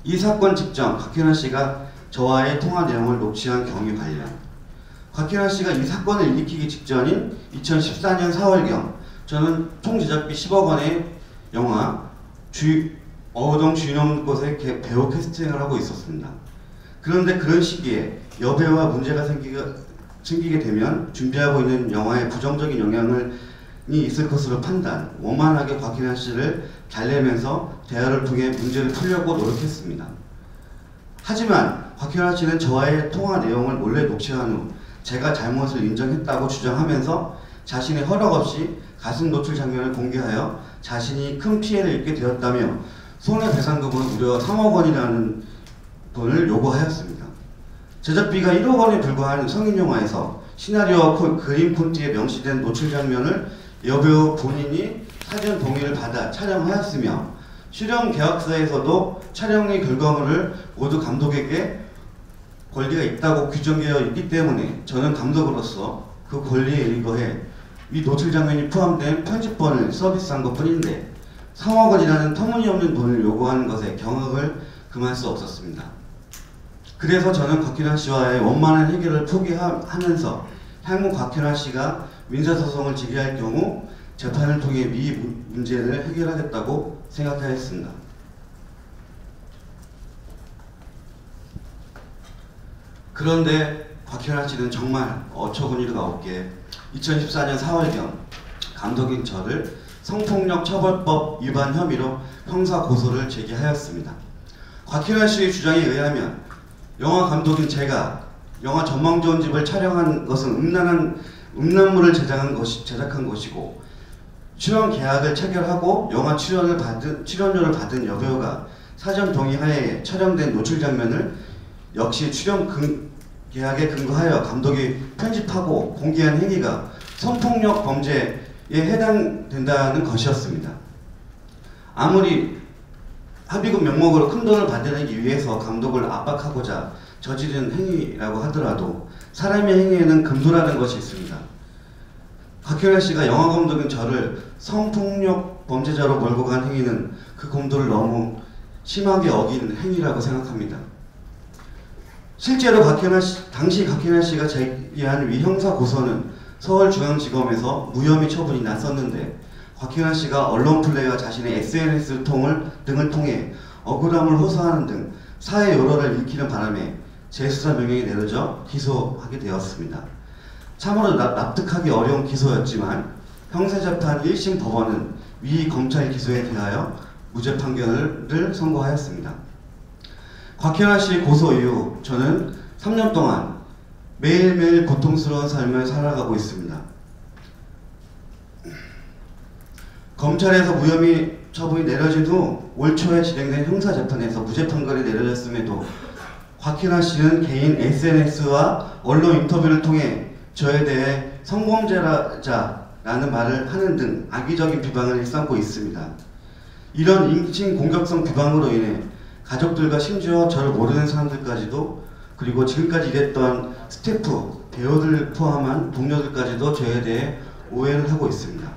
이 사건 직전 곽현아 씨가 저와의 통화 내용을 녹취한 경위 관련. 곽현아 씨가 이 사건을 일으키기 직전인 2014년 4월경 저는 총 제작비 10억 원의 영화 어우동 주인없는 곳에 배우 캐스팅을 하고 있었습니다. 그런데 그런 시기에 여배우와 문제가 생기게 되면 준비하고 있는 영화에 부정적인 영향이 있을 것으로 판단, 원만하게 곽현아 씨를 달래면서 대화를 통해 문제를 풀려고 노력했습니다. 하지만 곽현아 씨는 저와의 통화 내용을 몰래 녹취한 후 제가 잘못을 인정했다고 주장하면서 자신의 허락 없이 가슴 노출 장면을 공개하여 자신이 큰 피해를 입게 되었다며 손해배상금은 무려 3억 원이라는 돈을 요구하였습니다. 제작비가 1억 원에 불과한 성인영화에서 시나리오와 그림 폰트에 명시된 노출 장면을 여배우 본인이 사전 동의를 받아 촬영하였으며 출연 계약서에서도 촬영의 결과물을 모두 감독에게 권리가 있다고 규정되어 있기 때문에 저는 감독으로서 그 권리에 의거해 이 노출 장면이 포함된 편집본을 서비스한 것 뿐인데 3억 원이라는 터무니없는 돈을 요구하는 것에 경악을 금할 수 없었습니다. 그래서 저는 곽현아 씨와의 원만한 해결을 포기하면서 향후 곽현아 씨가 민사소송을 제기할 경우 재판을 통해 이 문제를 해결하겠다고 생각하였습니다. 그런데 곽현아 씨는 정말 어처구니가 없게 2014년 4월경 감독인 저를 성폭력 처벌법 위반 혐의로 형사 고소를 제기하였습니다. 곽현아 씨의 주장에 의하면 영화 감독인 제가 영화 전망 좋은 집을 촬영한 것은 음란물을 제작한 것이고 출연 계약을 체결하고 영화 출연료를 받은 여배우가 사전 동의하에 촬영된 노출 장면을 역시 출연 계약에 근거하여 감독이 편집하고 공개한 행위가 성폭력 범죄에 해당된다는 것이었습니다. 아무리 합의금 명목으로 큰 돈을 받아내기 위해서 감독을 압박하고자 저지른 행위라고 하더라도 사람의 행위에는 금도라는 것이 있습니다. 곽현아 씨가 영화 감독인 저를 성폭력 범죄자로 몰고 간 행위는 그 금도를 너무 심하게 어긴 행위라고 생각합니다. 실제로 당시 곽현아 씨가 제기한 위 형사 고소는 서울중앙지검에서 무혐의 처분이 났었는데 곽현아 씨가 언론 플레이와 자신의 SNS 등을 통해 억울함을 호소하는 등 사회 여론을 일으키는 바람에 재수사 명령이 내려져 기소하게 되었습니다. 참으로 납득하기 어려운 기소였지만 형사재판 1심 법원은 위 검찰 기소에 대하여 무죄 판결을 선고하였습니다. 곽현아 씨 고소 이후 저는 3년 동안 매일매일 고통스러운 삶을 살아가고 있습니다. 검찰에서 무혐의 처분이 내려진 후 올 초에 진행된 형사재판에서 무죄 판결이 내려졌음에도 곽현아 씨는 개인 SNS와 언론 인터뷰를 통해 저에 대해 성범죄자라는 말을 하는 등 악의적인 비방을 일삼고 있습니다. 이런 인신 공격성 비방으로 인해 가족들과 심지어 저를 모르는 사람들까지도 그리고 지금까지 일했던 스태프, 배우들 포함한 동료들까지도 저에 대해 오해를 하고 있습니다.